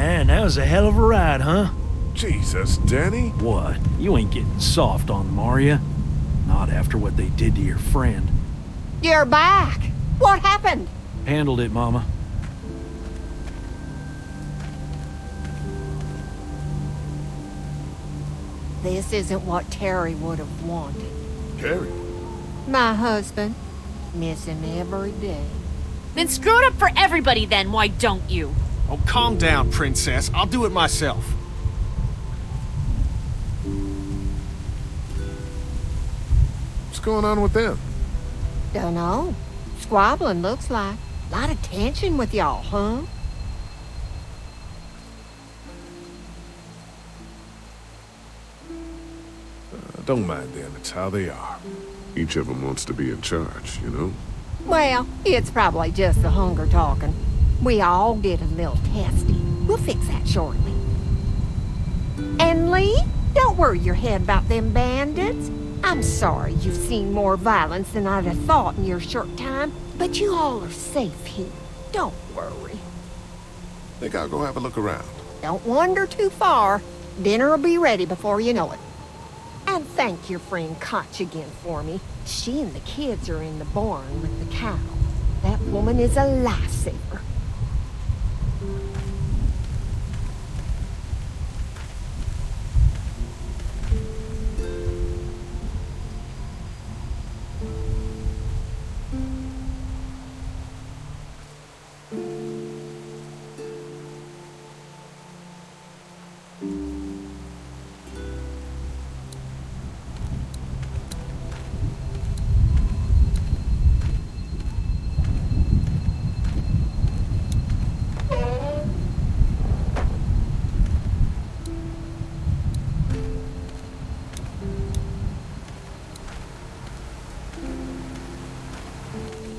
Man, that was a hell of a ride, huh? Jesus, Danny. What? You ain't getting soft on them, are ya? Not after what they did to your friend. You're back. What happened? Handled it, Mama. This isn't what Terry would have wanted. Terry? My husband. Miss him every day. Then screw it up for everybody then, why don't you? Oh, calm down, princess. I'll do it myself. What's going on with them? Dunno. Squabbling, looks like. Lot of tension with y'all, huh? Don't mind them, it's how they are. Each of them wants to be in charge, you know? Well, it's probably just the hunger talking. We all get a little testy. We'll fix that shortly. And Lee, don't worry your head about them bandits. I'm sorry you've seen more violence than I'd have thought in your short time, but you all are safe here. Don't worry. Think I'll go have a look around. Don't wander too far. Dinner'll be ready before you know it. And thank your friend Koch again for me. She and the kids are in the barn with the cow. That woman is a lifesaver.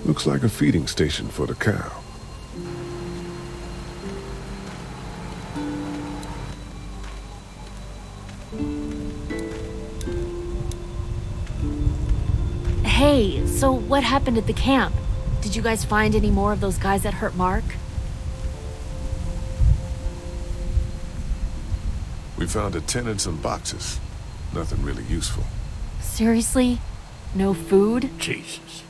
Looks like a feeding station for the cow. Hey, so what happened at the camp? Did you guys find any more of those guys that hurt Mark? We found a tent and some boxes. Nothing really useful. Seriously? No food? Jesus.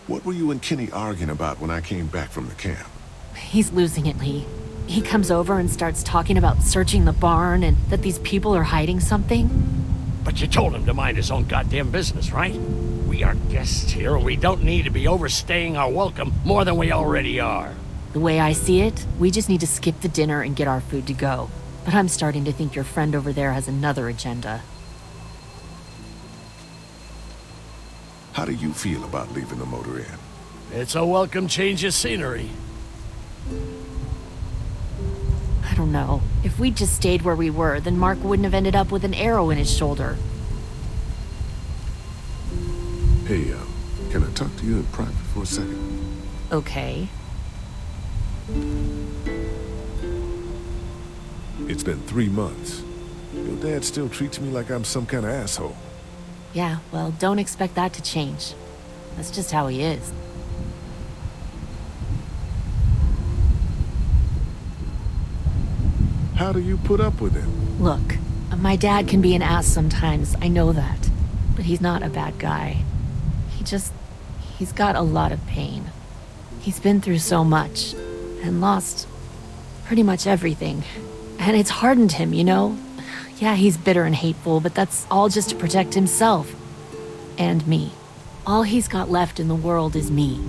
What were you and Kenny arguing about when I came back from the camp? He's losing it, Lee. He comes over and starts talking about searching the barn and that these people are hiding something. But you told him to mind his own goddamn business, right? We are guests here, and we don't need to be overstaying our welcome more than we already are. The way I see it, we just need to skip the dinner and get our food to go. But I'm starting to think your friend over there has another agenda. How do you feel about leaving the motor inn? It's a welcome change of scenery. I don't know. If we'd just stayed where we were, then Mark wouldn't have ended up with an arrow in his shoulder. Hey, can I talk to you in private for a second? Okay. It's been 3 months. Your dad still treats me like I'm some kind of asshole. Yeah, well, don't expect that to change. That's just how he is. How do you put up with him? Look, my dad can be an ass sometimes, I know that. But he's not a bad guy. He's got a lot of pain. He's been through so much, and lost pretty much everything. And it's hardened him, you know? Yeah, he's bitter and hateful, but that's all just to protect himself. And me. All he's got left in the world is me.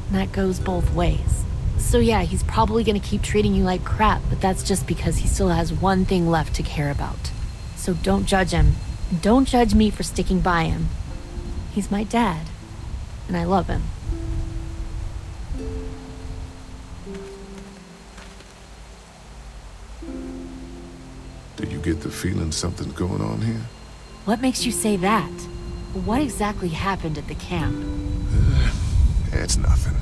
And that goes both ways. So yeah, he's probably gonna keep treating you like crap, but that's just because he still has one thing left to care about. So don't judge him. And don't judge me for sticking by him. He's my dad. And I love him. Do you get the feeling something's going on here? What makes you say that? What exactly happened at the camp? It's nothing.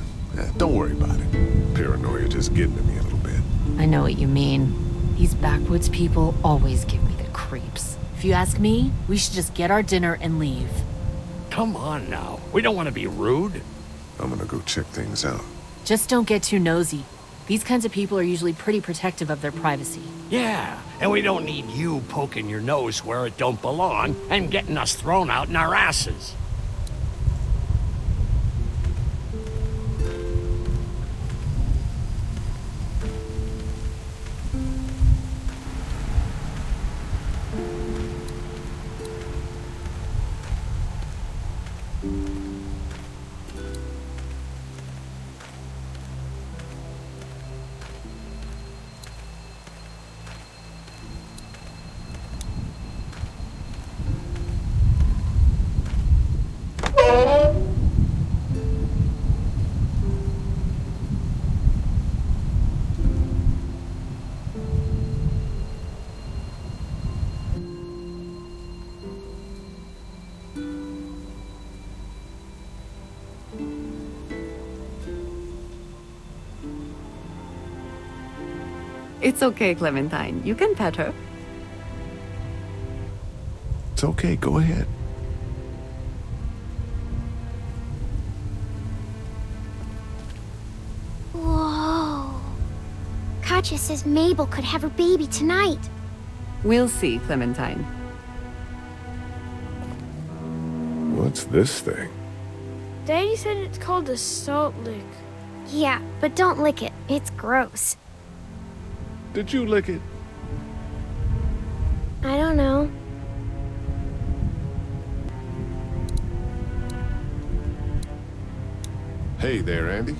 Don't worry about it. Paranoia just getting to me a little bit. I know what you mean. These backwoods people always give me the creeps. If you ask me, we should just get our dinner and leave. Come on now. We don't want to be rude. I'm gonna go check things out. Just don't get too nosy. These kinds of people are usually pretty protective of their privacy. Yeah, and we don't need you poking your nose where it don't belong and getting us thrown out in our asses. It's okay, Clementine. You can pet her. It's okay, go ahead. Whoa. Katja says Mabel could have her baby tonight. We'll see, Clementine. What's this thing? Daddy said it's called a salt lick. Yeah, but don't lick it. It's gross. Did you lick it? I don't know. Hey there, Andy.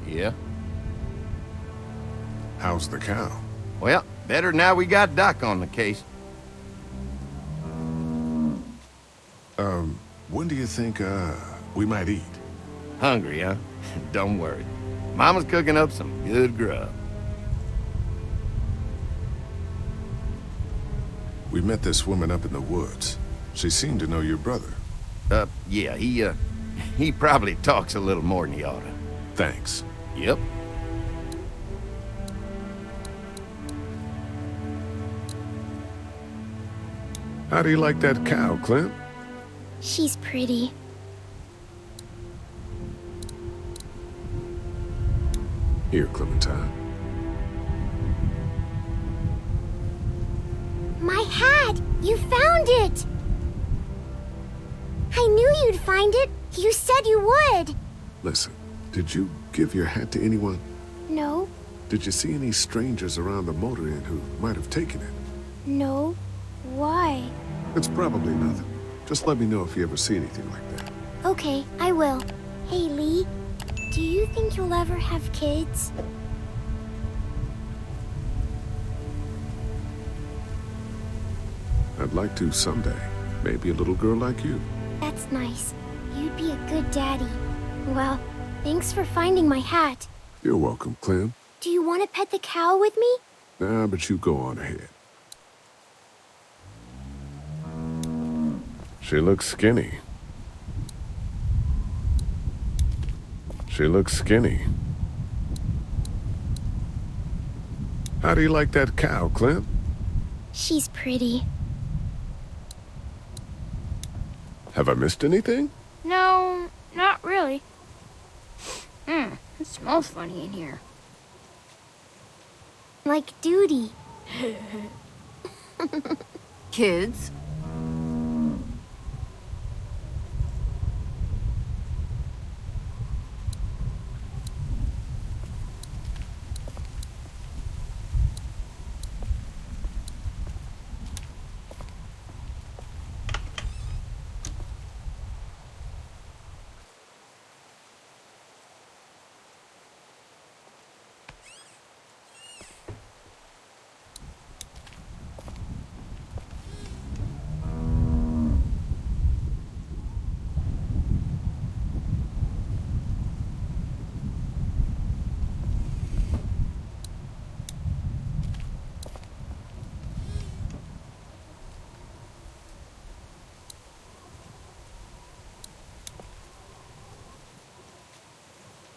Yeah? How's the cow? Well, better now we got Doc on the case. When do you think, we might eat? Hungry, huh? Don't worry. Mama's cooking up some good grub. We met this woman up in the woods. She seemed to know your brother. Yeah, he probably talks a little more than he oughta. Thanks. Yep. How do you like that cow, Clem? She's pretty. Here, Clementine. My hat! You found it! I knew you'd find it. You said you would. Listen, did you give your hat to anyone? No, Did you see any strangers around the motor inn who might have taken it? no. Why? It's probably nothing. Just let me know if you ever see anything like that. Okay, I will. Hey, Lee. Do you think you'll ever have kids? I'd like to someday. Maybe a little girl like you. That's nice. You'd be a good daddy. Well, thanks for finding my hat. You're welcome, Clem. Do you want to pet the cow with me? Nah, but you go on ahead. She looks skinny. She looks skinny. How do you like that cow, Clem? She's pretty. Have I missed anything? No, not really. It smells funny in here. Like duty. Kids?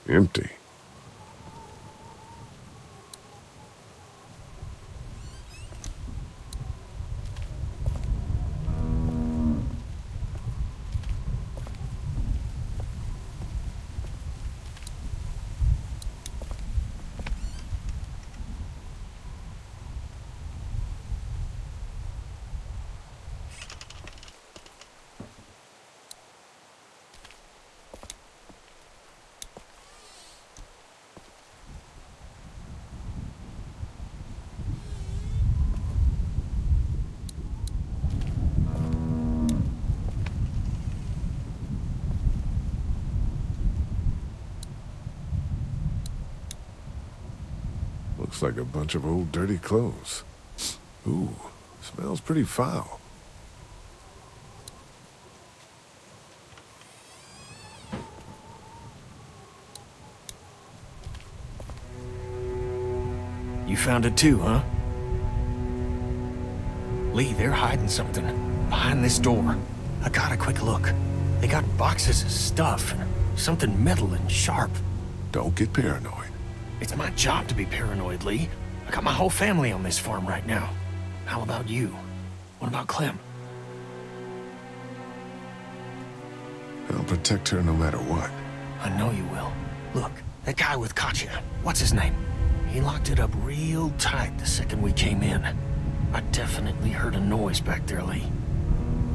Empty. like a bunch of old dirty clothes. Ooh, smells pretty foul. You found it too, huh? Lee, they're hiding something behind this door. I got a quick look. They got boxes of stuff, and something metal and sharp. Don't get paranoid. It's my job to be paranoid, Lee. I got my whole family on this farm right now. How about you? What about Clem? I'll protect her no matter what. I know you will. Look, that guy with Katya, what's his name? He locked it up real tight the second we came in. I definitely heard a noise back there, Lee.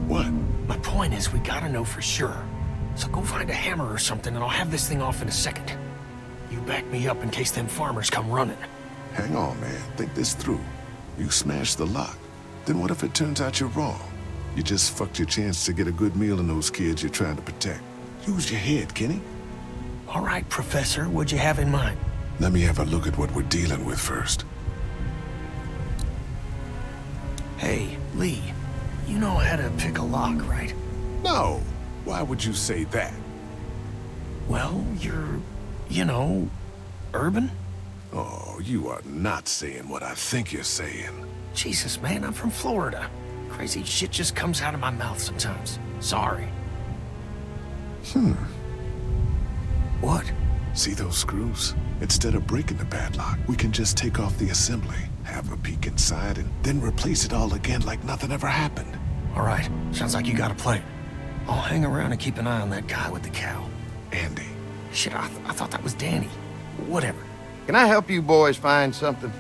What? My point is, we gotta know for sure. So go find a hammer or something and I'll have this thing off in a second. You back me up in case them farmers come running. Hang on, man. Think this through. You smashed the lock. Then what if it turns out you're wrong? You just fucked your chance to get a good meal in those kids you're trying to protect. Use your head, Kenny. All right, Professor, what'd you have in mind? Let me have a look at what we're dealing with first. Hey, Lee, you know how to pick a lock, right? No. Why would you say that? Well, you're, urban? Oh, you are not saying what I think you're saying. Jesus, man, I'm from Florida. Crazy shit just comes out of my mouth sometimes. Sorry. What? See those screws? Instead of breaking the padlock, we can just take off the assembly, have a peek inside, and then replace it all again like nothing ever happened. All right, sounds like you got a plan. I'll hang around and keep an eye on that guy with the cow. Andy. Shit, I thought that was Danny. Whatever. Can I help you boys find something?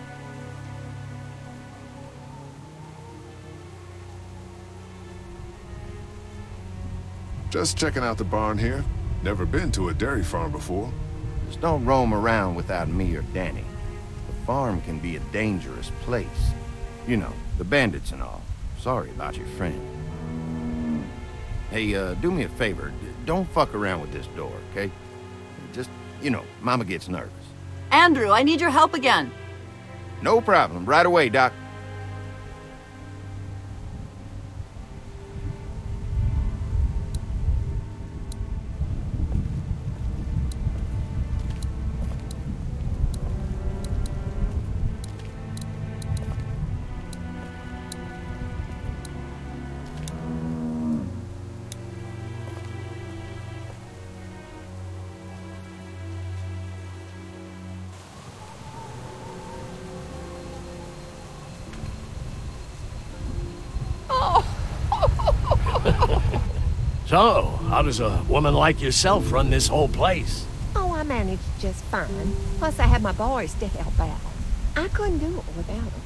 Just checking out the barn here. Never been to a dairy farm before. Just don't roam around without me or Danny. The farm can be a dangerous place. You know, the bandits and all. Sorry about your friend. Hey, do me a favor. Don't fuck around with this door, okay? Just, Mama gets nervous. Andrew, I need your help again. No problem. Right away, Doc. So, how does a woman like yourself run this whole place? Oh, I managed just fine. Plus, I had my boys to help out. I couldn't do it without them.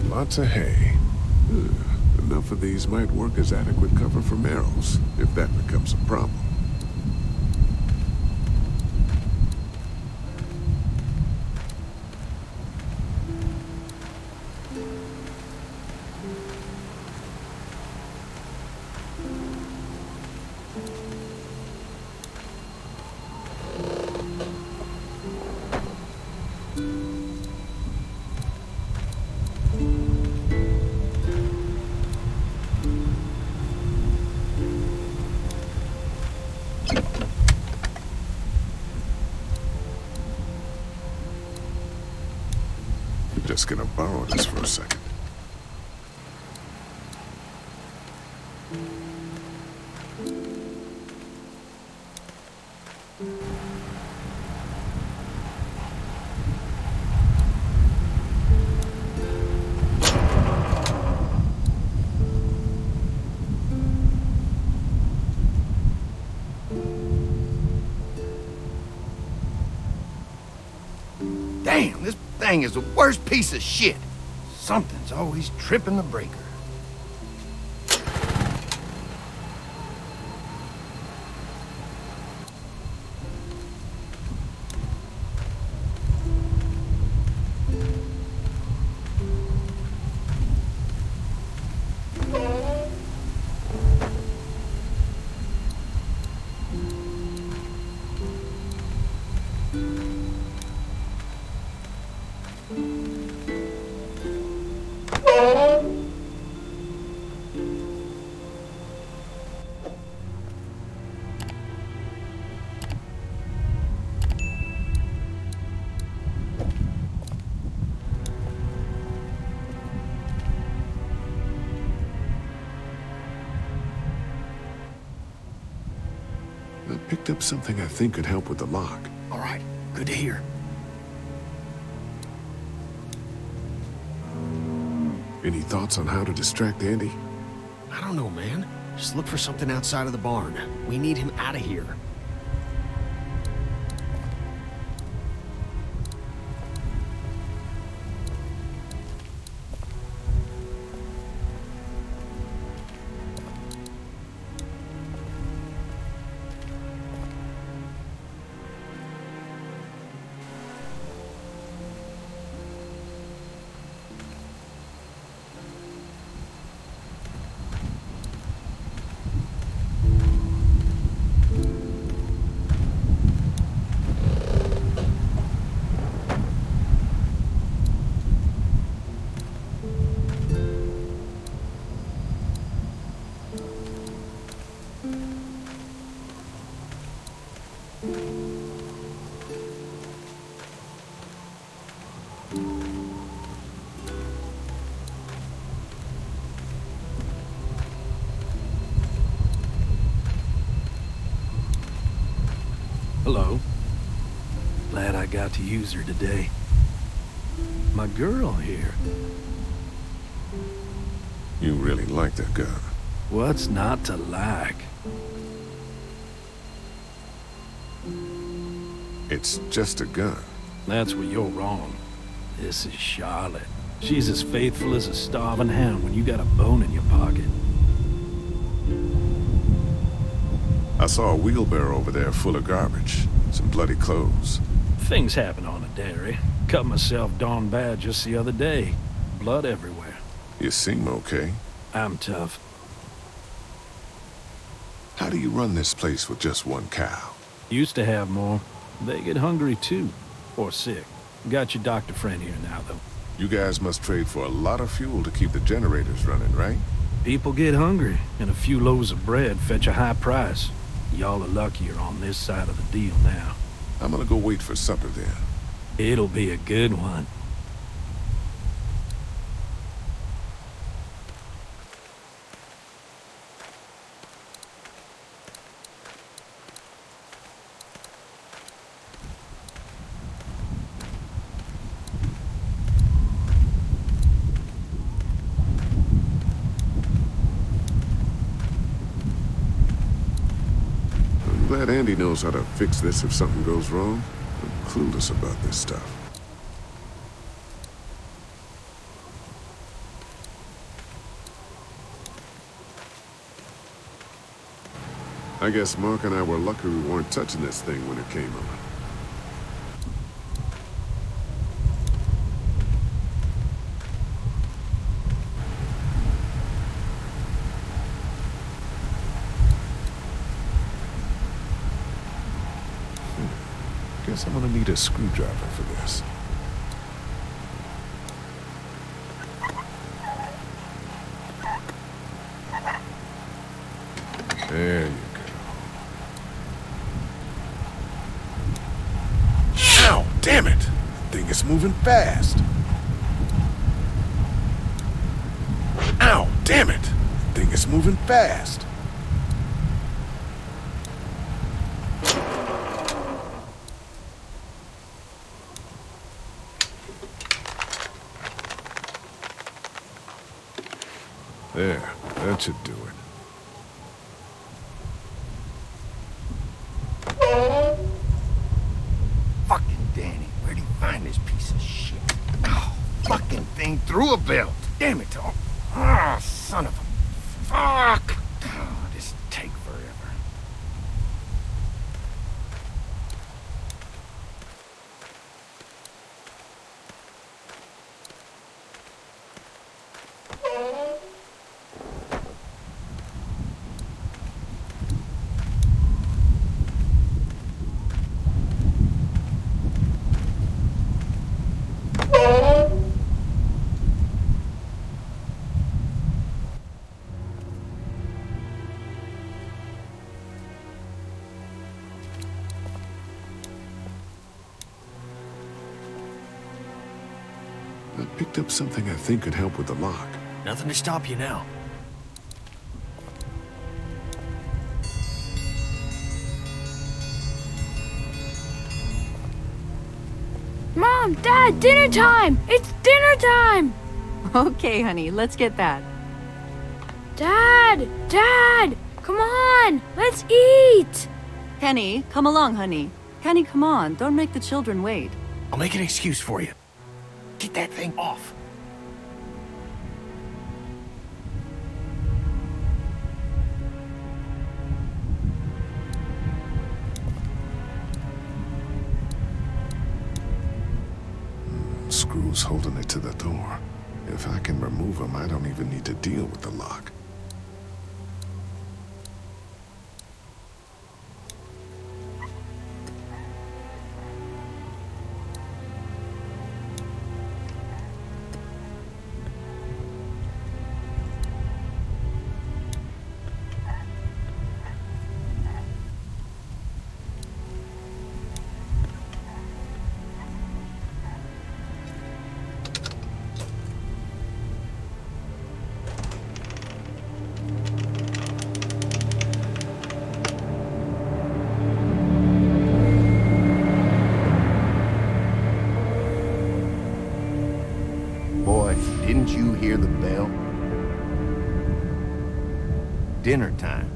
Lots of hay. Enough of these might work as adequate cover for arrows, if that becomes a problem. Just gonna borrow this for a second. Damn, this thing is the worst piece of shit. Something's always tripping the breaker. I picked up something I think could help with the lock. All right, good to hear. Any thoughts on how to distract Andy? I don't know, man. Just look for something outside of the barn. We need him out of here. Hello. Glad I got to use her today. My girl here. You really like that gun. What's not to like? It's just a gun. That's where you're wrong. This is Charlotte. She's as faithful as a starving hound when you got a bone in your pocket. I saw a wheelbarrow over there full of garbage. Some bloody clothes. Things happen on a dairy. Cut myself darn bad just the other day. Blood everywhere. You seem okay. I'm tough. How do you run this place with just one cow? Used to have more. They get hungry too. Or sick. Got your doctor friend here now, though. You guys must trade for a lot of fuel to keep the generators running, right? People get hungry, and a few loaves of bread fetch a high price. Y'all are luckier on this side of the deal now. I'm gonna go wait for supper then. It'll be a good one. I'm glad Andy knows how to fix this if something goes wrong. I'm clueless about this stuff. I guess Mark and I were lucky we weren't touching this thing when it came on. Guess I'm gonna need a screwdriver for this. There you go. Ow! Damn it! Thing is moving fast. Ow! Damn it! Thing is moving fast. There, that should do it. Fucking Danny, where'd he find this piece of shit? Oh, fucking thing through a belt. Damn it, Tom. Ah, son of a... Fuck! Oh, this take forever. I picked up something I think could help with the lock. Nothing to stop you now. Mom, Dad, dinner time! It's dinner time! Okay, honey, let's get that. Dad! Dad! Come on! Let's eat! Kenny, come along, honey. Kenny, come on. Don't make the children wait. I'll make an excuse for you. Get that thing off. Screws holding it to the door. If I can remove them, I don't even need to deal with the lock. Boy, didn't you hear the bell? Dinner time.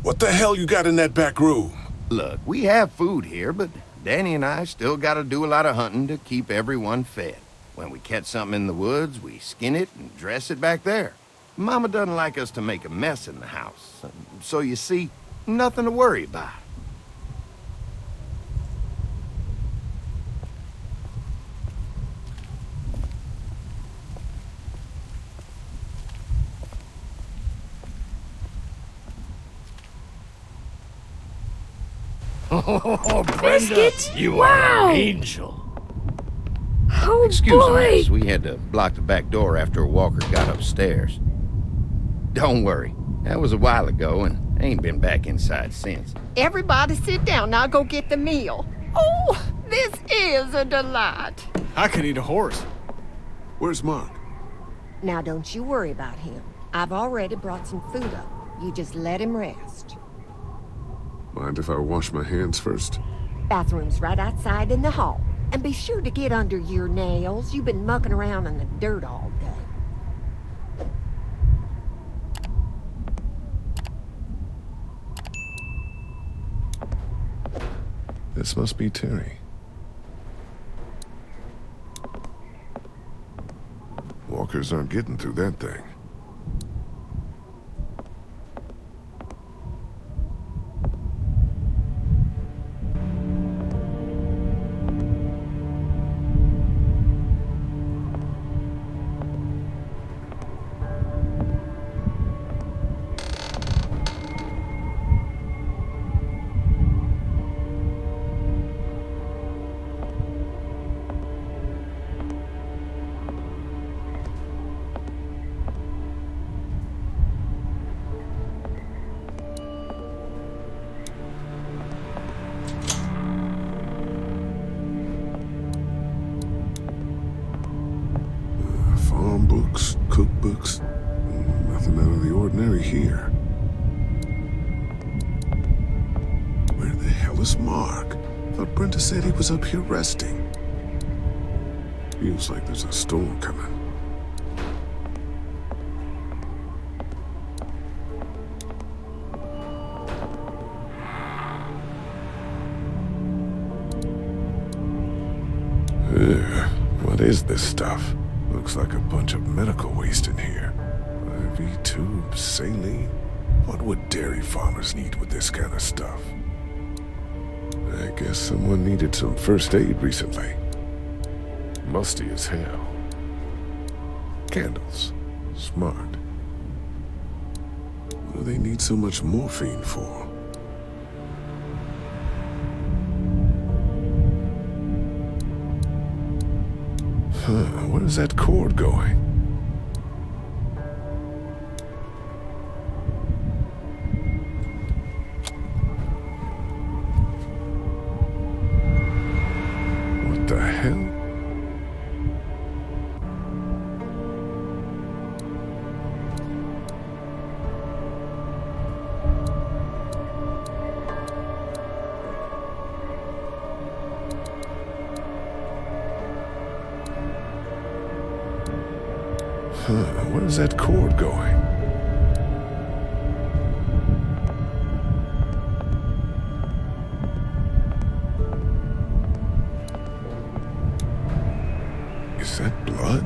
What the hell you got in that back room? Look, we have food here, but Danny and I still gotta do a lot of hunting to keep everyone fed. When we catch something in the woods, we skin it and dress it back there. Mama doesn't like us to make a mess in the house, so you see, nothing to worry about. Oh, Brenda, Biscuits? you Wow. are an angel. Oh Excuse boy! us, we had to block the back door after Walker got upstairs. Don't worry, that was a while ago and ain't been back inside since. Everybody sit down. I'll go get the meal. Oh, this is a delight. I could eat a horse. Where's Mark? Now, don't you worry about him. I've already brought some food up. You just let him rest. Mind if I wash my hands first? Bathroom's right outside in the hall. And be sure to get under your nails. You've been mucking around in the dirt all day. This must be Terry. Walkers aren't getting through that thing. Farm books, cookbooks, nothing out of the ordinary here. Where the hell is Mark? Thought Brenda said he was up here resting. Feels like there's a storm coming. What is this stuff? Looks like a bunch of medical waste in here. IV tubes, saline. What would dairy farmers need with this kind of stuff? I guess someone needed some first aid recently. Musty as hell. Candles. Smart. What do they need so much morphine for? Where's that cord going? What the hell? Where's that cord going? Is that blood?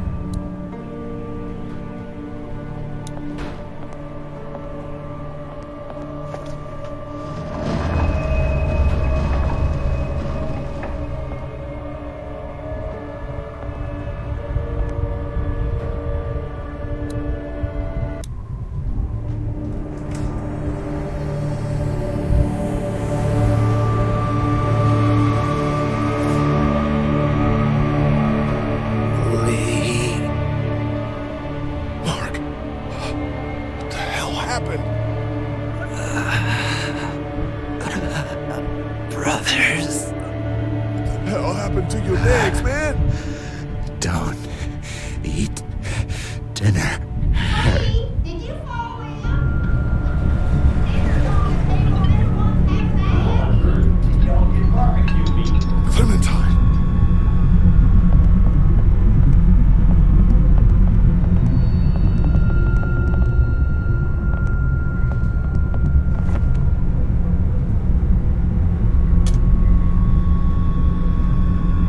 Brothers. What the hell happened to your legs, man? Don't eat dinner. Did you fall in? Clementine.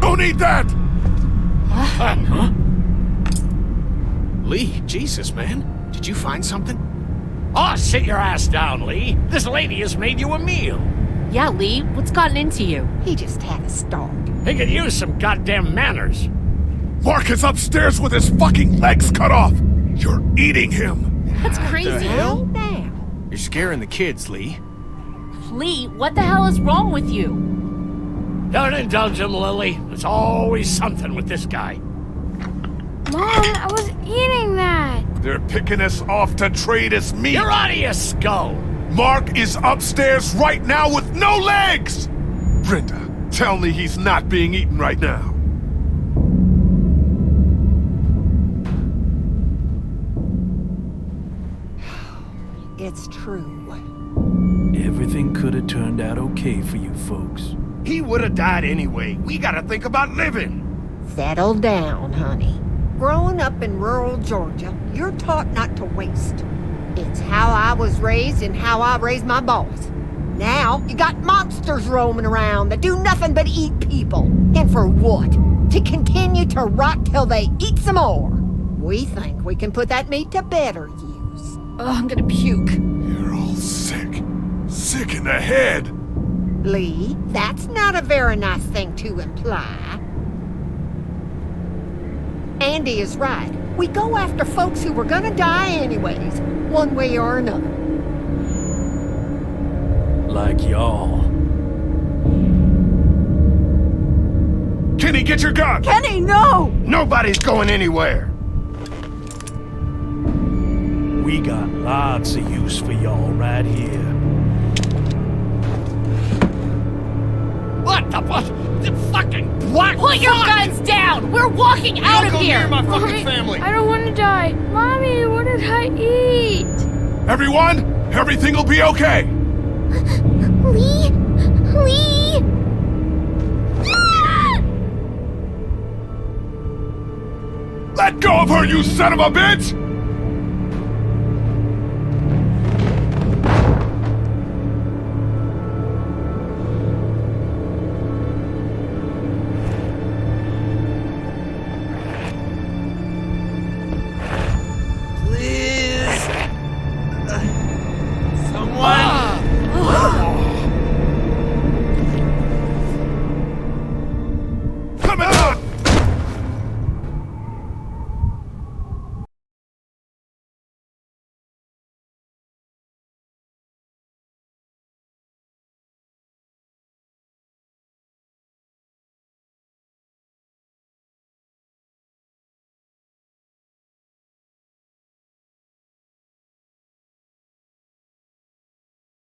Don't eat that! Huh? Lee, Jesus, man. Did you find something? Oh, sit your ass down, Lee. This lady has made you a meal. Yeah, Lee, what's gotten into you? He just had a start. He could use some goddamn manners. Mark is upstairs with his fucking legs cut off! You're eating him! That's crazy. Calm down. You're scaring the kids, Lee. Lee, what the hell is wrong with you? Don't indulge him, Lily. There's always something with this guy. Mom, I was eating that. They're picking us off to trade us meat! You're out of your skull. Mark is upstairs right now with no legs! Brenda, tell me he's not being eaten right now. It's true. Everything could have turned out okay for you folks. He would have died anyway. We gotta think about living. Settle down, honey. Growing up in rural Georgia, you're taught not to waste. It's how I was raised and how I raised my boys. Now, you got monsters roaming around that do nothing but eat people. And for what? To continue to rot till they eat some more. We think we can put that meat to better use. Oh, I'm gonna puke. You're all sick. Sick in the head. Lee, that's not a very nice thing to imply. Andy is right. We go after folks who were gonna die anyways, one way or another. Like y'all. Kenny, get your gun! Kenny, no! Nobody's going anywhere. We got lots of use for y'all right here. What the fucking black Put your fuck? guns down! We're walking out of Don't go here! near my fucking Mommy, family. I don't want to die. Mommy, what did I eat? Everyone, everything will be okay! Lee? Lee? Let go of her, you son of a bitch!